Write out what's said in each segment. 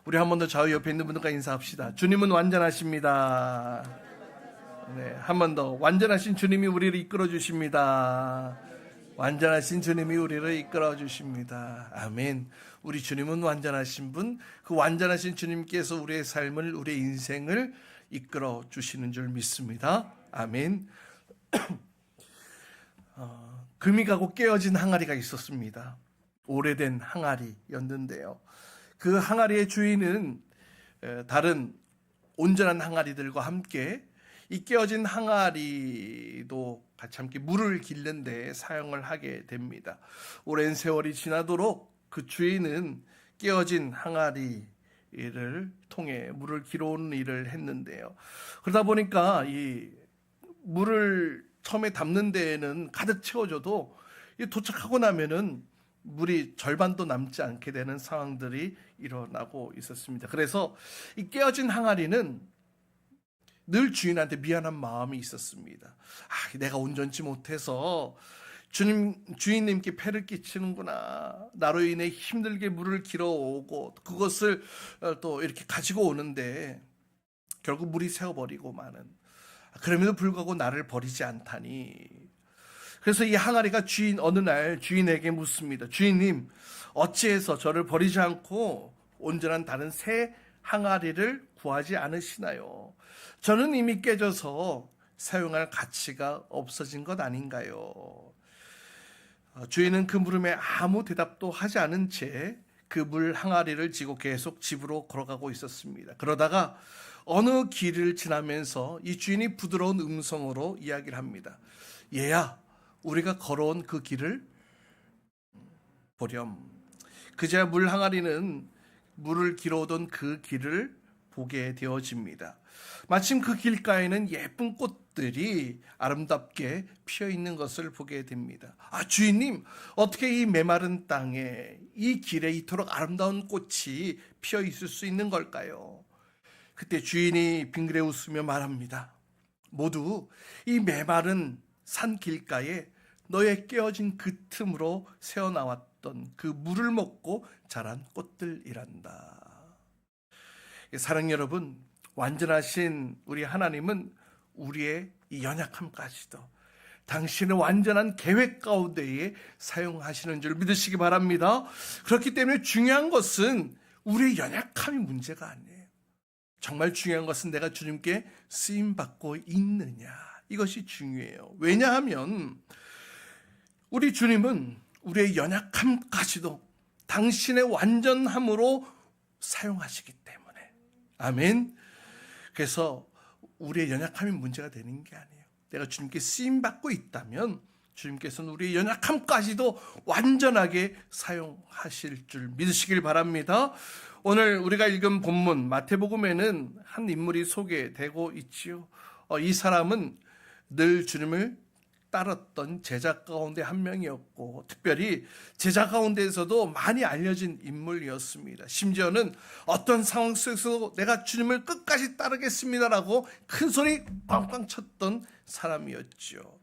우리 한 번 더 좌우 옆에 있는 분들과 인사합시다. 주님은 완전하십니다. 네, 한 번 더. 완전하신 주님이 우리를 이끌어 주십니다. 완전하신 주님이 우리를 이끌어 주십니다. 아멘. 우리 주님은 완전하신 분, 그 완전하신 주님께서 우리의 삶을, 우리의 인생을 이끌어 주시는 줄 믿습니다. 아멘. 금이 가고 깨어진 항아리가 있었습니다. 오래된 항아리였는데요. 그 항아리의 주인은 다른 온전한 항아리들과 함께 이 깨어진 항아리도 같이 함께 물을 길는 데 사용을 하게 됩니다. 오랜 세월이 지나도록 그 주인은 깨어진 항아리를 통해 물을 길어오는 일을 했는데요. 그러다 보니까 이 물을 처음에 담는 데에는 가득 채워줘도 도착하고 나면은 물이 절반도 남지 않게 되는 상황들이 일어나고 있었습니다. 그래서 이 깨어진 항아리는 늘 주인한테 미안한 마음이 있었습니다. 내가 온전치 못해서 주인님께 폐를 끼치는구나. 나로 인해 힘들게 물을 길어오고 그것을 또 이렇게 가지고 오는데 결국 물이 새어버리고 마는. 그럼에도 불구하고 나를 버리지 않다니. 그래서 이 항아리가 어느 날 주인에게 묻습니다. 주인님, 어찌해서 저를 버리지 않고 온전한 다른 새 항아리를 구하지 않으시나요? 저는 이미 깨져서 사용할 가치가 없어진 것 아닌가요? 주인은 그 물음에 아무 대답도 하지 않은 채 그 물 항아리를 지고 계속 집으로 걸어가고 있었습니다. 그러다가 어느 길을 지나면서 이 주인이 부드러운 음성으로 이야기를 합니다. 얘야, 우리가 걸어온 그 길을 보렴. 그제야 물 항아리는 물을 길어오던 그 길을 보게 되어집니다. 마침 그 길가에는 예쁜 꽃들이 아름답게 피어 있는 것을 보게 됩니다. 주인님, 어떻게 이 메마른 땅에 이 길에 이토록 아름다운 꽃이 피어 있을 수 있는 걸까요? 그때 주인이 빙그레 웃으며 말합니다. 모두 이 메마른 산 길가에 너의 깨어진 그 틈으로 새어나왔던 그 물을 먹고 자란 꽃들이란다. 사랑 여러분, 완전하신 우리 하나님은 우리의 이 연약함까지도 당신의 완전한 계획 가운데에 사용하시는 줄 믿으시기 바랍니다. 그렇기 때문에 중요한 것은 우리의 연약함이 문제가 아니에요. 정말 중요한 것은 내가 주님께 쓰임받고 있느냐, 이것이 중요해요. 왜냐하면 우리 주님은 우리의 연약함까지도 당신의 완전함으로 사용하시기 때문에. 아멘. 그래서 우리의 연약함이 문제가 되는 게 아니에요. 내가 주님께 쓰임받고 있다면 주님께서는 우리의 연약함까지도 완전하게 사용하실 줄 믿으시길 바랍니다. 오늘 우리가 읽은 본문 마태복음에는 한 인물이 소개되고 있지요. 이 사람은 늘 주님을 따랐던 제자 가운데 한 명이었고, 특별히 제자 가운데에서도 많이 알려진 인물이었습니다. 심지어는 어떤 상황 속에서 내가 주님을 끝까지 따르겠습니다라고 큰 소리 꽝꽝 쳤던 사람이었죠.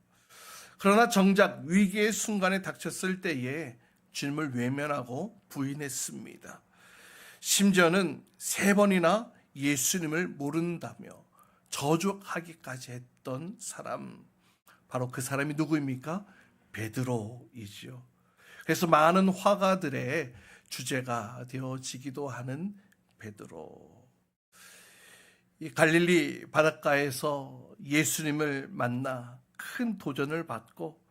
그러나 정작 위기의 순간에 닥쳤을 때에 주님을 외면하고 부인했습니다. 심지어는 3번이나 예수님을 모른다며 저주하기까지 했던 사람, 바로 그 사람이 누구입니까? 베드로이지요. 그래서 많은 화가들의 주제가 되어지기도 하는 베드로. 이 갈릴리 바닷가에서 예수님을 만나 큰 도전을 받고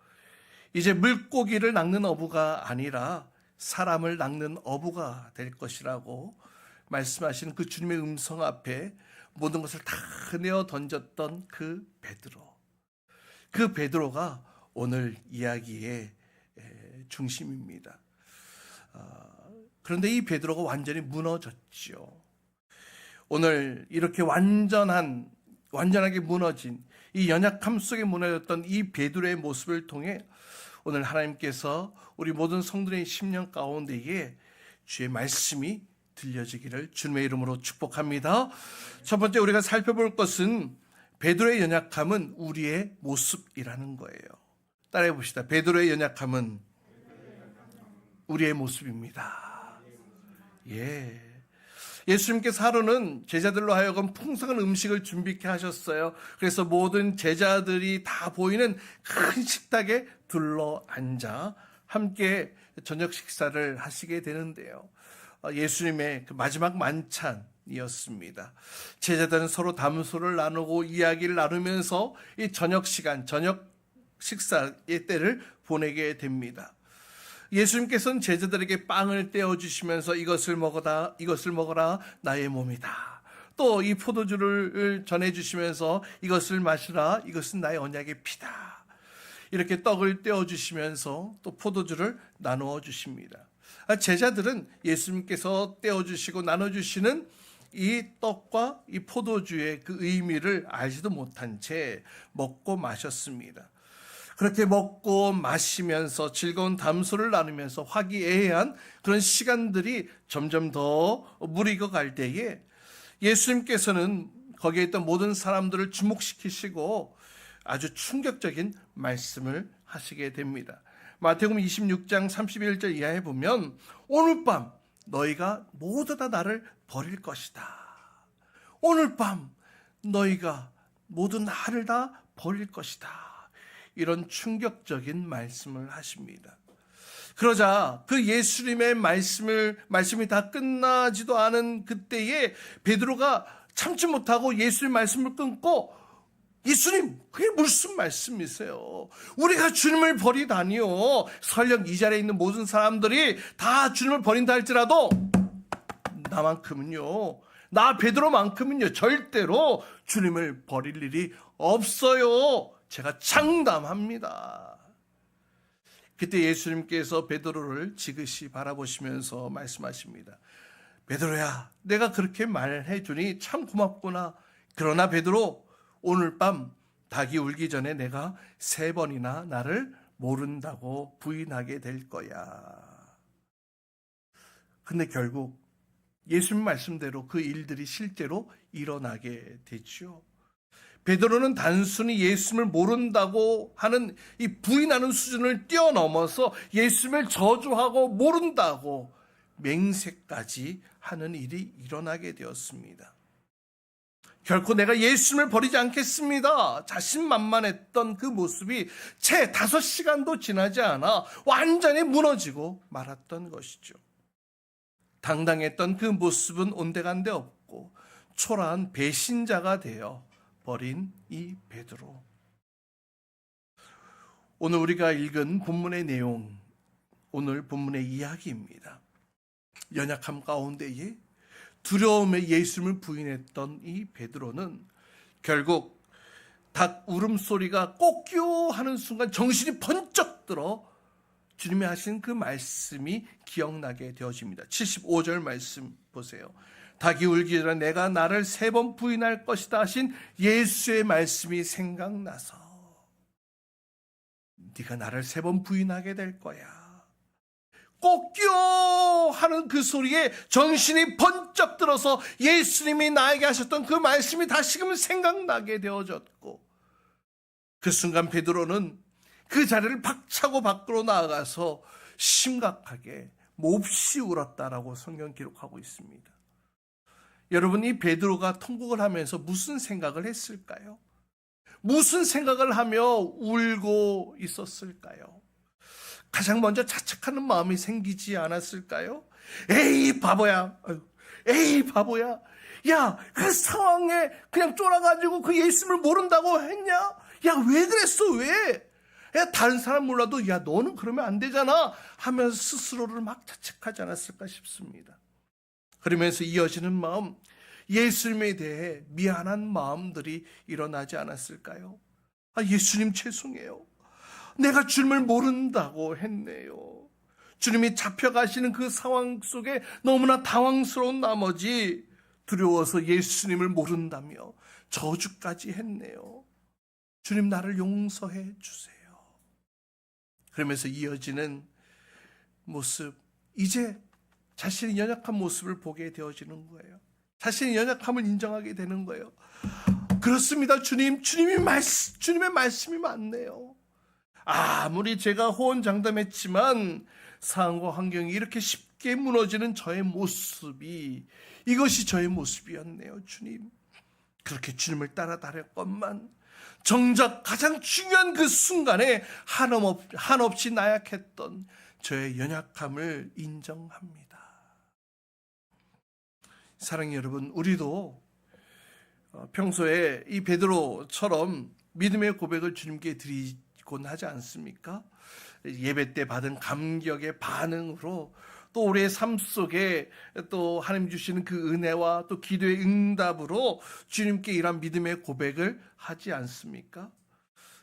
이제 물고기를 낚는 어부가 아니라 사람을 낚는 어부가 될 것이라고 말씀하신 그 주님의 음성 앞에 모든 것을 다 내어 던졌던 그 베드로. 그 베드로가 오늘 이야기의 중심입니다. 그런데 이 베드로가 완전히 무너졌죠. 오늘 이렇게 완전하게 무너진 이 연약함 속에 무너졌던 이 베드로의 모습을 통해 오늘 하나님께서 우리 모든 성도의 심령 가운데에 주의 말씀이 들려지기를 주님의 이름으로 축복합니다. 첫 번째 우리가 살펴볼 것은 베드로의 연약함은 우리의 모습이라는 거예요. 따라해 봅시다. 베드로의 연약함은 우리의 모습입니다. 예. 예수님께서 하루는 제자들로 하여금 풍성한 음식을 준비케 하셨어요. 그래서 모든 제자들이 다 보이는 큰 식탁에 둘러 앉아 함께 저녁 식사를 하시게 되는데요. 예수님의 그 마지막 만찬이었습니다. 제자들은 서로 담소를 나누고 이야기를 나누면서 이 저녁 시간, 저녁 식사의 때를 보내게 됩니다. 예수님께서는 제자들에게 빵을 떼어주시면서 이것을 먹어라 나의 몸이다. 또 이 포도주를 전해주시면서 이것을 마시라, 이것은 나의 언약의 피다. 이렇게 떡을 떼어주시면서 또 포도주를 나누어 주십니다. 제자들은 예수님께서 떼어주시고 나눠주시는 이 떡과 이 포도주의 그 의미를 알지도 못한 채 먹고 마셨습니다. 그렇게 먹고 마시면서 즐거운 담소를 나누면서 화기애애한 그런 시간들이 점점 더 무르익어 갈 때에 예수님께서는 거기에 있던 모든 사람들을 주목시키시고 아주 충격적인 말씀을 하시게 됩니다. 마태복음 26장 31절 이하에 보면 오늘 밤 너희가 모두 다 나를 버릴 것이다. 오늘 밤 너희가 모두 나를 다 버릴 것이다. 이런 충격적인 말씀을 하십니다. 그러자 그 예수님의 말씀이 다 끝나지도 않은 그때에 베드로가 참지 못하고 예수님 말씀을 끊고 예수님, 그게 무슨 말씀이세요? 우리가 주님을 버리다니요. 설령 이 자리에 있는 모든 사람들이 다 주님을 버린다 할지라도 나만큼은요, 나 베드로만큼은요, 절대로 주님을 버릴 일이 없어요. 제가 장담합니다. 그때 예수님께서 베드로를 지그시 바라보시면서 말씀하십니다. 베드로야, 내가 그렇게 말해주니 참 고맙구나. 그러나 베드로, 오늘 밤 닭이 울기 전에 내가 3번이나 나를 모른다고 부인하게 될 거야. 근데 결국 예수님 말씀대로 그 일들이 실제로 일어나게 됐죠. 베드로는 단순히 예수님을 모른다고 하는 이 부인하는 수준을 뛰어넘어서 예수님을 저주하고 모른다고 맹세까지 하는 일이 일어나게 되었습니다. 결코 내가 예수님을 버리지 않겠습니다. 자신만만했던 그 모습이 채 5시간도 지나지 않아 완전히 무너지고 말았던 것이죠. 당당했던 그 모습은 온데간데 없고 초라한 배신자가 되어 버린 이 베드로. 오늘 우리가 읽은 본문의 내용, 오늘 본문의 이야기입니다. 연약함 가운데에 두려움에 예수님을 부인했던 이 베드로는 결국 닭 울음소리가 꼬끼오 하는 순간 정신이 번쩍 들어 주님이 하신 그 말씀이 기억나게 되어집니다. 75절 말씀 보세요. 닭이 울기 전에 내가 나를 3번 부인할 것이다 하신 예수의 말씀이 생각나서 네가 나를 3번 부인하게 될 거야. 꼬끼오 하는 그 소리에 정신이 번쩍 들어서 예수님이 나에게 하셨던 그 말씀이 다시금 생각나게 되어졌고 그 순간 베드로는 그 자리를 박차고 밖으로 나아가서 심각하게 몹시 울었다라고 성경 기록하고 있습니다. 여러분, 이 베드로가 통곡을 하면서 무슨 생각을 했을까요? 무슨 생각을 하며 울고 있었을까요? 가장 먼저 자책하는 마음이 생기지 않았을까요? 에이 바보야, 에이 바보야, 야, 그 상황에 그냥 쫄아가지고 그 예수님을 모른다고 했냐? 야, 왜 그랬어, 왜? 야, 다른 사람 몰라도 야, 너는 그러면 안 되잖아 하면서 스스로를 막 자책하지 않았을까 싶습니다. 그러면서 이어지는 마음, 예수님에 대해 미안한 마음들이 일어나지 않았을까요? 아, 예수님 죄송해요. 내가 주님을 모른다고 했네요. 주님이 잡혀가시는 그 상황 속에 너무나 당황스러운 나머지 두려워서 예수님을 모른다며 저주까지 했네요. 주님, 나를 용서해 주세요. 그러면서 이어지는 모습, 이제 자신의 연약한 모습을 보게 되어지는 거예요. 자신의 연약함을 인정하게 되는 거예요. 그렇습니다, 주님. 주님의 말씀이 맞네요. 아무리 제가 호언장담했지만 상황과 환경이 이렇게 쉽게 쉽게 무너지는 저의 모습이 이것이 저의 모습이었네요. 주님, 그렇게 주님을 따라다녔건만 정작 가장 중요한 그 순간에 한없이 나약했던 저의 연약함을 인정합니다. 사랑하는 여러분, 우리도 평소에 이 베드로처럼 믿음의 고백을 주님께 드리곤 하지 않습니까? 예배 때 받은 감격의 반응으로 또 우리의 삶 속에 또 하나님 주시는 그 은혜와 또 기도의 응답으로 주님께 이런 믿음의 고백을 하지 않습니까?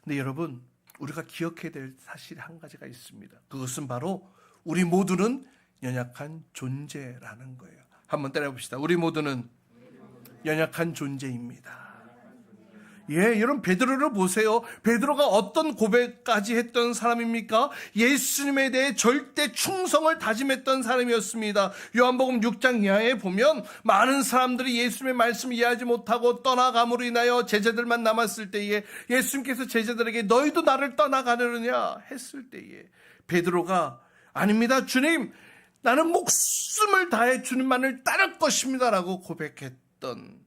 근데 여러분, 우리가 기억해야 될 사실이 한 가지가 있습니다. 그것은 바로 우리 모두는 연약한 존재라는 거예요. 한번 따라해 봅시다. 우리 모두는 연약한 존재입니다. 여러분, 베드로를 보세요. 베드로가 어떤 고백까지 했던 사람입니까? 예수님에 대해 절대 충성을 다짐했던 사람이었습니다. 요한복음 6장 이하에 보면 많은 사람들이 예수님의 말씀을 이해하지 못하고 떠나감으로 인하여 제자들만 남았을 때에 예수님께서 제자들에게 너희도 나를 떠나가느냐 했을 때에 베드로가 아닙니다, 주님, 나는 목숨을 다해 주님만을 따를 것입니다 라고 고백했던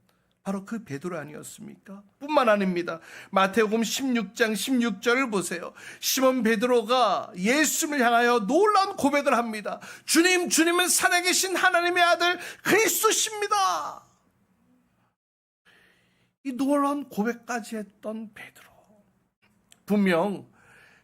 바로 그 베드로 아니었습니까? 뿐만 아닙니다. 마태복음 16장 16절을 보세요. 시몬 베드로가 예수님을 향하여 놀라운 고백을 합니다. 주님, 주님은 살아계신 하나님의 아들 그리스도십니다. 이 놀라운 고백까지 했던 베드로. 분명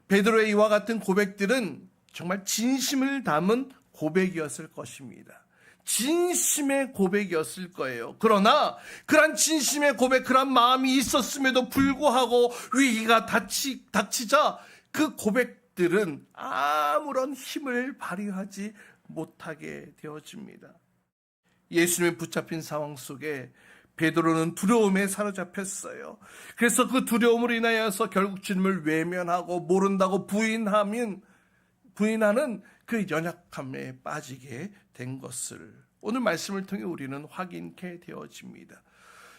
베드로의 이와 같은 고백들은 정말 진심을 담은 고백이었을 것입니다. 진심의 고백이었을 거예요. 그러나 그런 진심의 고백, 그런 마음이 있었음에도 불구하고 위기가 닥치자 그 고백들은 아무런 힘을 발휘하지 못하게 되어집니다. 예수님의 붙잡힌 상황 속에 베드로는 두려움에 사로잡혔어요. 그래서 그 두려움으로 인하여서 결국 주님을 외면하고 모른다고 부인하는 그 연약함에 빠지게 된 것을 오늘 말씀을 통해 우리는 확인케 되어집니다.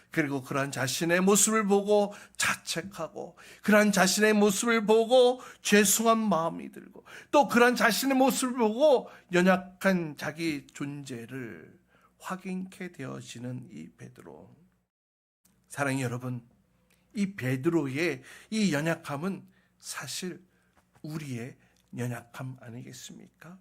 그리고 그러한 자신의 모습을 보고 자책하고 그러한 자신의 모습을 보고 죄송한 마음이 들고 또 그러한 자신의 모습을 보고 연약한 자기 존재를 확인케 되어지는 이 베드로. 사랑하는 여러분, 이 베드로의 이 연약함은 사실 우리의 연약함 아니겠습니까?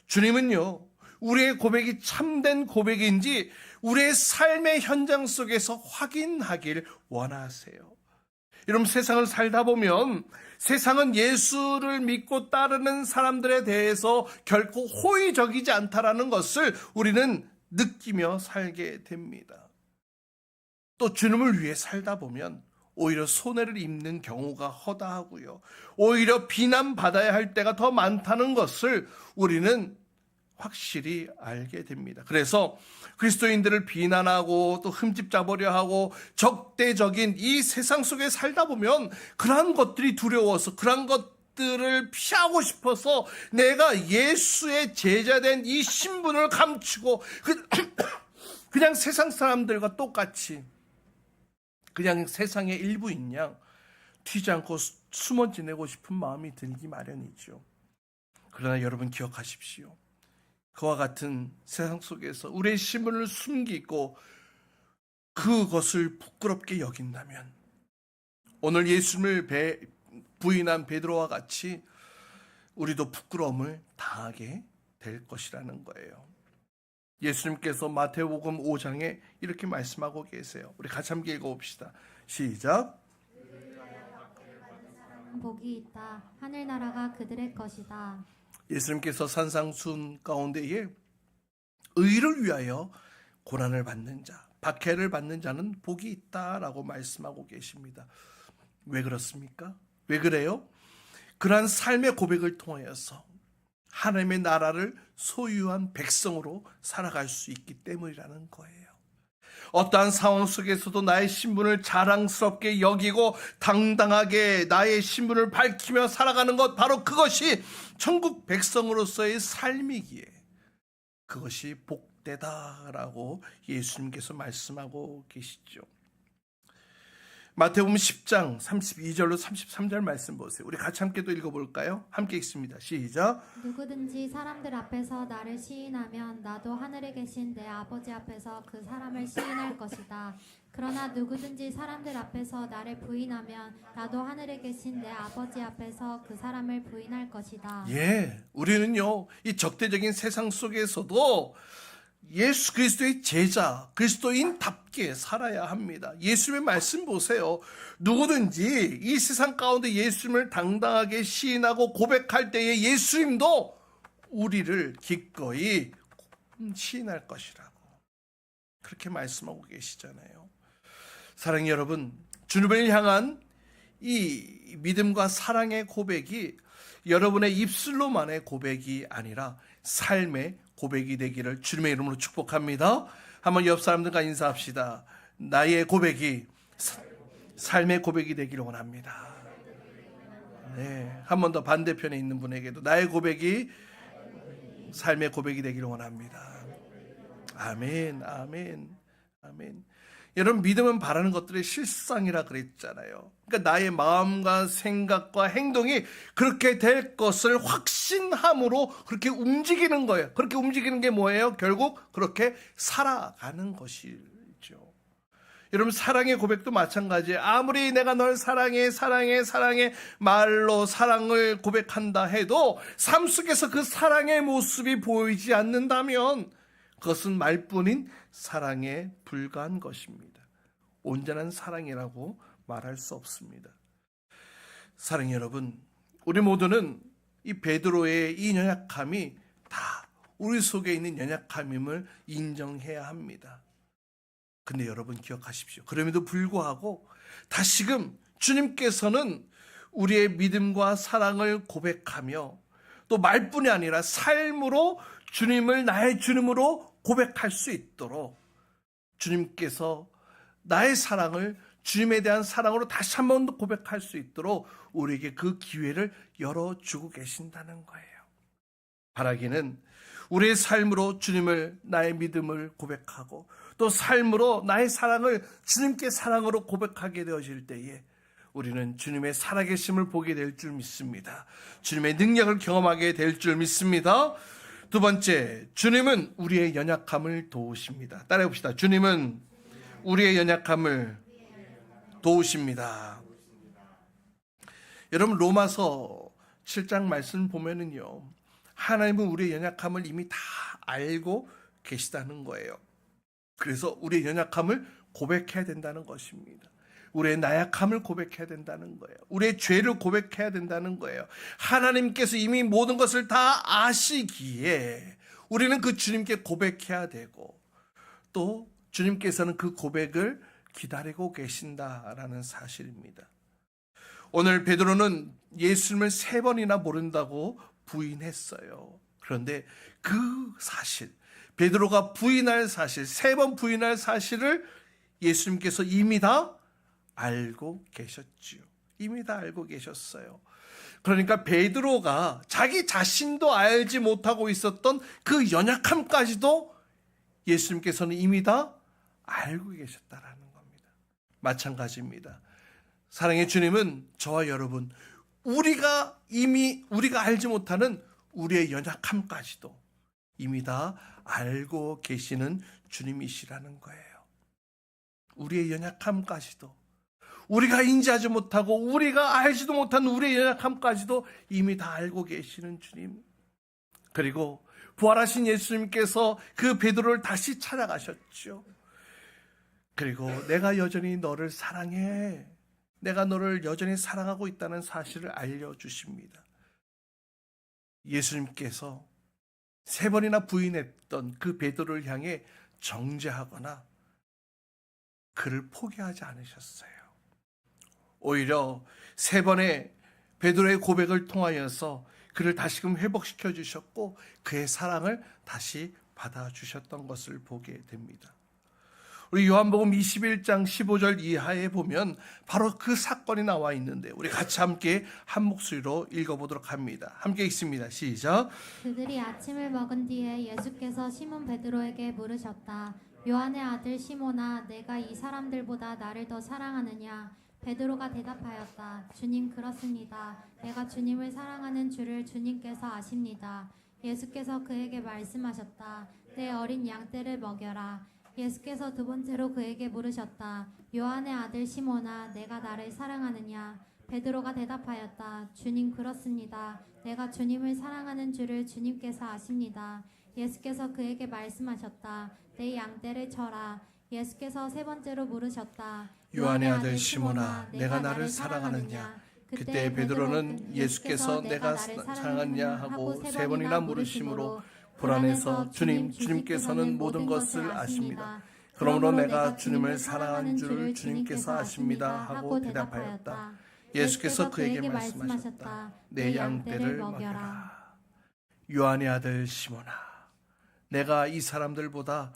주님은요, 우리의 고백이 참된 고백인지 우리의 삶의 현장 속에서 확인하길 원하세요. 여러분, 세상을 살다 보면 세상은 예수를 믿고 따르는 사람들에 대해서 결코 호의적이지 않다라는 것을 우리는 느끼며 살게 됩니다. 또 주님을 위해 살다 보면 오히려 손해를 입는 경우가 허다하고요. 오히려 비난받아야 할 때가 더 많다는 것을 우리는 확실히 알게 됩니다. 그래서 그리스도인들을 비난하고 또 흠집잡으려 하고 적대적인 이 세상 속에 살다 보면 그러한 것들이 두려워서 그러한 것들을 피하고 싶어서 내가 예수의 제자된 이 신분을 감추고 그냥 세상 사람들과 똑같이 그냥 세상의 일부인 양 튀지 않고 숨어 지내고 싶은 마음이 들기 마련이죠. 그러나 여러분 기억하십시오. 그와 같은 세상 속에서 우리의 신분을 숨기고 그것을 부끄럽게 여긴다면 오늘 예수님을 부인한 베드로와 같이 우리도 부끄러움을 당하게 될 것이라는 거예요. 예수님께서 마태복음 5장에 이렇게 말씀하고 계세요. 우리 같이 함께 읽어봅시다. 시작. 복이 있다. 하늘나라가 그들의 것이다. 예수님께서 산상순 가운데에 의를 위하여 고난을 받는 자, 박해를 받는 자는 복이 있다라고 말씀하고 계십니다. 왜 그렇습니까? 왜 그래요? 그러한 삶의 고백을 통하여서 하나님의 나라를 소유한 백성으로 살아갈 수 있기 때문이라는 거예요. 어떠한 상황 속에서도 나의 신분을 자랑스럽게 여기고 당당하게 나의 신분을 밝히며 살아가는 것, 바로 그것이 천국 백성으로서의 삶이기에 그것이 복되다라고 예수님께서 말씀하고 계시죠. 마태복음 10장 32절로 33절 말씀 보세요. 우리 같이 함께 또 읽어볼까요? 함께 읽습니다. 시작. 누구든지 사람들 앞에서 나를 시인하면 나도 하늘에 계신 내 아버지 앞에서 그 사람을 시인할 것이다. 그러나 누구든지 사람들 앞에서 나를 부인하면 나도 하늘에 계신 내 아버지 앞에서 그 사람을 부인할 것이다. 예, 우리는요, 이 적대적인 세상 속에서도 예수 그리스도의 제자, 그리스도인답게 살아야 합니다. 예수님의 말씀 보세요. 누구든지 이 세상 가운데 예수님을 당당하게 시인하고 고백할 때에 예수님도 우리를 기꺼이 시인할 것이라고 그렇게 말씀하고 계시잖아요. 사랑하는 여러분, 주님을 향한 이 믿음과 사랑의 고백이 여러분의 입술로만의 고백이 아니라 삶의 고백이 되기를 주님의 이름으로 축복합니다. 한번 옆 사람들과 인사합시다. 나의 고백이 삶의 고백이 되기를 원합니다. 네, 한 번 더 반대편에 있는 분에게도 나의 고백이 삶의 고백이 되기를 원합니다. 아멘, 아멘, 아멘. 여러분, 믿음은 바라는 것들의 실상이라 그랬잖아요. 그러니까 나의 마음과 생각과 행동이 그렇게 될 것을 확신함으로 그렇게 움직이는 거예요. 그렇게 움직이는 게 뭐예요? 결국 그렇게 살아가는 것이죠. 여러분, 사랑의 고백도 마찬가지예요. 아무리 내가 널 사랑해, 사랑해, 사랑해 말로 사랑을 고백한다 해도 삶 속에서 그 사랑의 모습이 보이지 않는다면 그것은 말뿐인 사랑에 불과한 것입니다. 온전한 사랑이라고 말할 수 없습니다. 사랑 여러분, 우리 모두는 이 베드로의 이 연약함이 다 우리 속에 있는 연약함임을 인정해야 합니다. 근데 여러분 기억하십시오. 그럼에도 불구하고 다시금 주님께서는 우리의 믿음과 사랑을 고백하며 또 말뿐이 아니라 삶으로 주님을 나의 주님으로 고백할 수 있도록 주님께서 나의 사랑을 주님에 대한 사랑으로 다시 한 번 더 고백할 수 있도록 우리에게 그 기회를 열어주고 계신다는 거예요. 바라기는 우리의 삶으로 주님을 나의 믿음을 고백하고 또 삶으로 나의 사랑을 주님께 사랑으로 고백하게 되어질 때에 우리는 주님의 살아계심을 보게 될 줄 믿습니다. 주님의 능력을 경험하게 될 줄 믿습니다. 두 번째, 주님은 우리의 연약함을 도우십니다. 따라해 봅시다. 주님은 우리의 연약함을 도우십니다. 여러분, 로마서 7장 말씀 보면은요, 하나님은 우리의 연약함을 이미 다 알고 계시다는 거예요. 그래서 우리의 연약함을 고백해야 된다는 것입니다. 우리의 나약함을 고백해야 된다는 거예요. 우리의 죄를 고백해야 된다는 거예요. 하나님께서 이미 모든 것을 다 아시기에 우리는 그 주님께 고백해야 되고 또 주님께서는 그 고백을 기다리고 계신다라는 사실입니다. 오늘 베드로는 예수님을 3번이나 모른다고 부인했어요. 그런데 그 사실, 베드로가 부인할 사실, 3번 부인할 사실을 예수님께서 이미 다 알고 계셨지요. 이미 다 알고 계셨어요. 그러니까 베드로가 자기 자신도 알지 못하고 있었던 그 연약함까지도 예수님께서는 이미 다 알고 계셨다라는 겁니다. 마찬가지입니다. 사랑의 주님은 저와 여러분, 우리가 알지 못하는 우리의 연약함까지도 이미 다 알고 계시는 주님이시라는 거예요. 우리의 연약함까지도, 우리가 인지하지 못하고 우리가 알지도 못한 우리의 연약함까지도 이미 다 알고 계시는 주님. 그리고 부활하신 예수님께서 그 베드로를 다시 찾아가셨죠. 그리고 내가 여전히 너를 사랑해, 내가 너를 여전히 사랑하고 있다는 사실을 알려주십니다. 예수님께서 3번이나 부인했던 그 베드로를 향해 정죄하거나 그를 포기하지 않으셨어요. 오히려 3번의 베드로의 고백을 통하여서 그를 다시금 회복시켜 주셨고 그의 사랑을 다시 받아주셨던 것을 보게 됩니다. 우리 요한복음 21장 15절 이하에 보면 바로 그 사건이 나와 있는데 우리 같이 함께 한 목소리로 읽어보도록 합니다. 함께 읽습니다. 시작. 그들이 아침을 먹은 뒤에 예수께서 시몬 베드로에게 물으셨다. 요한의 아들 시몬아, 내가 이 사람들보다 나를 더 사랑하느냐? 베드로가 대답하였다. 주님, 그렇습니다. 내가 주님을 사랑하는 줄을 주님께서 아십니다. 예수께서 그에게 말씀하셨다. 내 어린 양떼를 먹여라. 예수께서 두 번째로 그에게 물으셨다. 요한의 아들 시몬아, 내가 나를 사랑하느냐? 베드로가 대답하였다. 주님, 그렇습니다. 내가 주님을 사랑하는 줄을 주님께서 아십니다. 예수께서 그에게 말씀하셨다. 내 양떼를 쳐라. 예수께서 세 번째로 물으셨다. 요한의 아들 시몬아, 내가 나를 사랑하느냐? 그때 베드로는 예수께서 내가 사랑하느냐 하고 세 번이나 물으심으로 불안해서 주님께서는 모든 것을 아십니다. 그러므로 내가 주님을 사랑하는 줄을 주님께서 아십니다 하고 대답하였다. 예수께서 그에게 말씀하셨다. 내 양떼를 먹여라. 요한의 아들 시몬아, 내가 이 사람들보다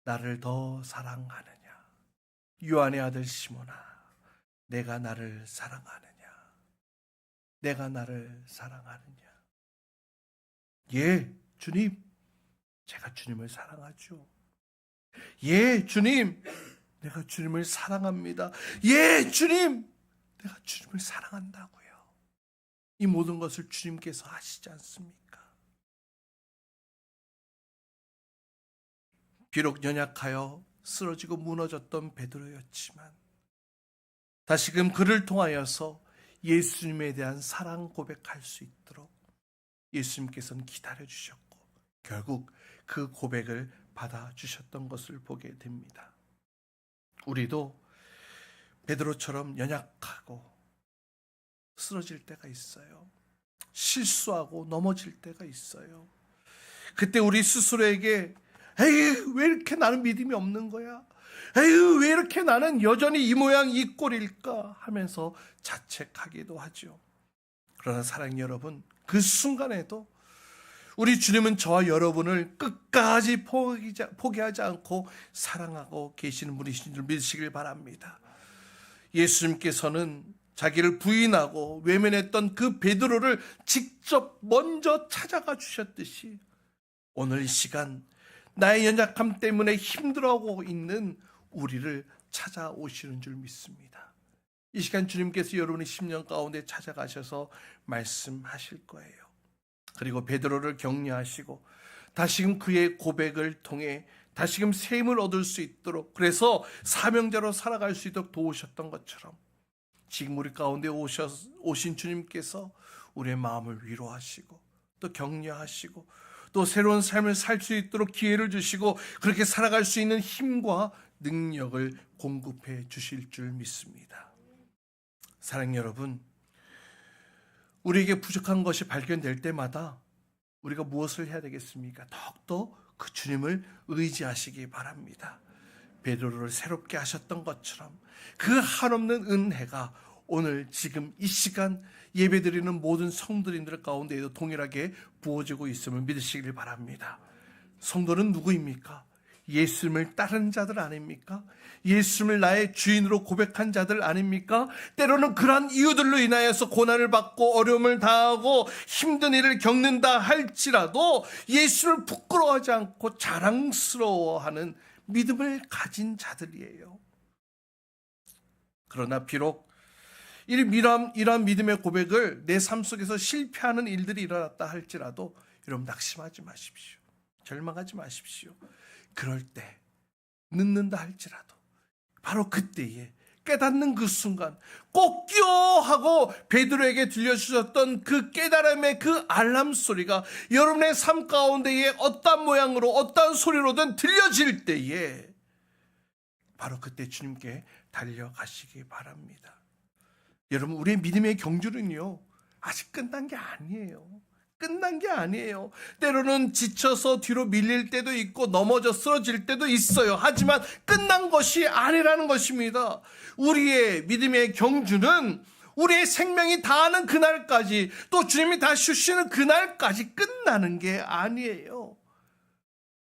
나를 더 사랑하느냐? 요한의 아들 시몬아, 내가 나를 사랑하느냐? 내가 나를 사랑하느냐? 예, 주님, 제가 주님을 사랑하죠. 예, 주님, 내가 주님을 사랑합니다. 예, 주님, 내가 주님을 사랑한다고요. 이 모든 것을 주님께서 하시지 않습니까? 비록 연약하여 쓰러지고 무너졌던 베드로였지만 다시금 그를 통하여서 예수님에 대한 사랑 고백할 수 있도록 예수님께서는 기다려주셨고 결국 그 고백을 받아주셨던 것을 보게 됩니다. 우리도 베드로처럼 연약하고 쓰러질 때가 있어요. 실수하고 넘어질 때가 있어요. 그때 우리 스스로에게 에이, 왜 이렇게 나는 믿음이 없는 거야? 에이, 왜 이렇게 나는 여전히 이 모양 이 꼴일까? 하면서 자책하기도 하죠. 그러나 사랑하는 여러분, 그 순간에도 우리 주님은 저와 여러분을 끝까지 포기하지 않고 사랑하고 계시는 분이신 줄 믿으시길 바랍니다. 예수님께서는 자기를 부인하고 외면했던 그 베드로를 직접 먼저 찾아가 주셨듯이 오늘 이 시간 나의 연약함 때문에 힘들어하고 있는 우리를 찾아오시는 줄 믿습니다. 이 시간 주님께서 여러분의 심령 가운데 찾아가셔서 말씀하실 거예요. 그리고 베드로를 격려하시고 다시금 그의 고백을 통해 다시금 셈을 얻을 수 있도록, 그래서 사명자로 살아갈 수 있도록 도우셨던 것처럼 지금 우리 가운데 오신 주님께서 우리의 마음을 위로하시고 또 격려하시고 또 새로운 삶을 살 수 있도록 기회를 주시고 그렇게 살아갈 수 있는 힘과 능력을 공급해 주실 줄 믿습니다. 사랑하는 여러분, 우리에게 부족한 것이 발견될 때마다 우리가 무엇을 해야 되겠습니까? 더욱더 그 주님을 의지하시기 바랍니다. 베드로를 새롭게 하셨던 것처럼 그 한없는 은혜가 오늘 지금 이 시간 예배드리는 모든 성도님들 가운데에도 동일하게 부어지고 있음을 믿으시길 바랍니다. 성도는 누구입니까? 예수님을 따르는 자들 아닙니까? 예수님을 나의 주인으로 고백한 자들 아닙니까? 때로는 그러한 이유들로 인하여서 고난을 받고 어려움을 당하고 힘든 일을 겪는다 할지라도 예수를 부끄러워하지 않고 자랑스러워하는 믿음을 가진 자들이에요. 그러나 비록 이러한 믿음의 고백을 내 삶 속에서 실패하는 일들이 일어났다 할지라도 여러분 낙심하지 마십시오. 절망하지 마십시오. 그럴 때 늦는다 할지라도 바로 그때에 깨닫는 그 순간 꼭요 하고 베드로에게 들려주셨던 그 깨달음의 그 알람 소리가 여러분의 삶 가운데에 어떤 모양으로 어떤 소리로든 들려질 때에 바로 그때 주님께 달려가시기 바랍니다. 여러분, 우리의 믿음의 경주는요 아직 끝난 게 아니에요. 끝난 게 아니에요. 때로는 지쳐서 뒤로 밀릴 때도 있고 넘어져 쓰러질 때도 있어요. 하지만 끝난 것이 아니라는 것입니다. 우리의 믿음의 경주는 우리의 생명이 다하는 그날까지, 또 주님이 다시 주시는 그날까지 끝나는 게 아니에요.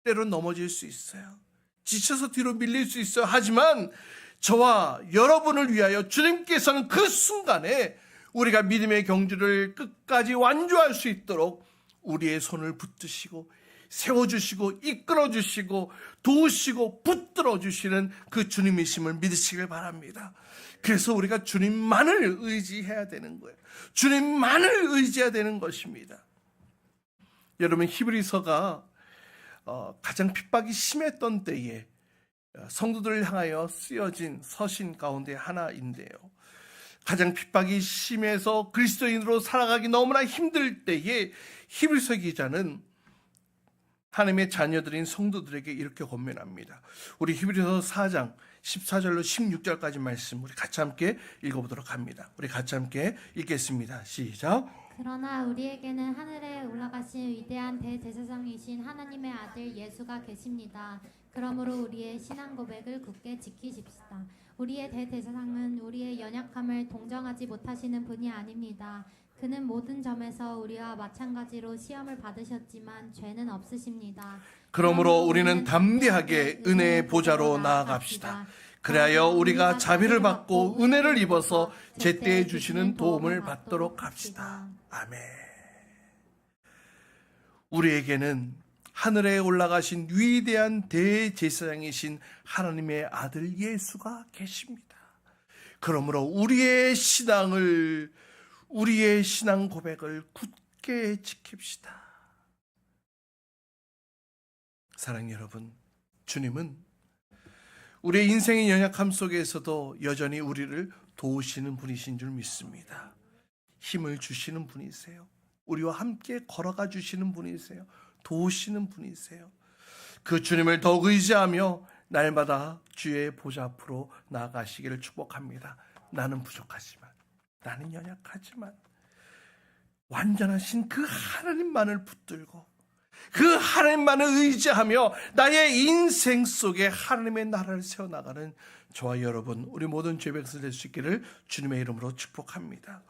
때로는 넘어질 수 있어요. 지쳐서 뒤로 밀릴 수 있어요. 하지만 저와 여러분을 위하여 주님께서는 그 순간에 우리가 믿음의 경주를 끝까지 완주할 수 있도록 우리의 손을 붙드시고 세워주시고 이끌어주시고 도우시고 붙들어주시는 그 주님이심을 믿으시길 바랍니다. 그래서 우리가 주님만을 의지해야 되는 거예요. 주님만을 의지해야 되는 것입니다. 여러분, 히브리서가 가장 핍박이 심했던 때에 성도들을 향하여 쓰여진 서신 가운데 하나인데요. 가장 핍박이 심해서 그리스도인으로 살아가기 너무나 힘들 때에 히브리서 기자는 하나님의 자녀들인 성도들에게 이렇게 권면합니다. 우리 히브리서 4장 14절로 16절까지 말씀 우리 같이 함께 읽어보도록 합니다. 우리 같이 함께 읽겠습니다. 시작. 그러나 우리에게는 하늘에 올라가신 위대한 대제사장이신 하나님의 아들 예수가 계십니다. 그러므로 우리의 신앙 고백을 굳게 지키십시다. 우리의 대제사장은 우리의 연약함을 동정하지 못하시는 분이 아닙니다. 그는 모든 점에서 우리와 마찬가지로 시험을 받으셨지만 죄는 없으십니다. 그러므로 우리는 담대하게 은혜의 보좌로 나아갑시다. 그리하여 우리가 자비를 받고 은혜를 입어서 제때에 주시는 도움을 받도록 합시다. 아멘. 우리에게는 하늘에 올라가신 위대한 대제사장이신 하나님의 아들 예수가 계십니다. 그러므로 우리의 신앙 고백을 굳게 지킵시다. 사랑하는 여러분, 주님은 우리의 인생의 연약함 속에서도 여전히 우리를 도우시는 분이신 줄 믿습니다. 힘을 주시는 분이세요. 우리와 함께 걸어가 주시는 분이세요. 도우시는 분이세요. 그 주님을 더욱 의지하며 날마다 주의 보좌 앞으로 나아가시기를 축복합니다. 나는 부족하지만, 나는 연약하지만 완전하신 그 하나님만을 붙들고 그 하나님만을 의지하며 나의 인생 속에 하나님의 나라를 세워나가는 저와 여러분, 우리 모든 죄백성 될 수 있기를 주님의 이름으로 축복합니다.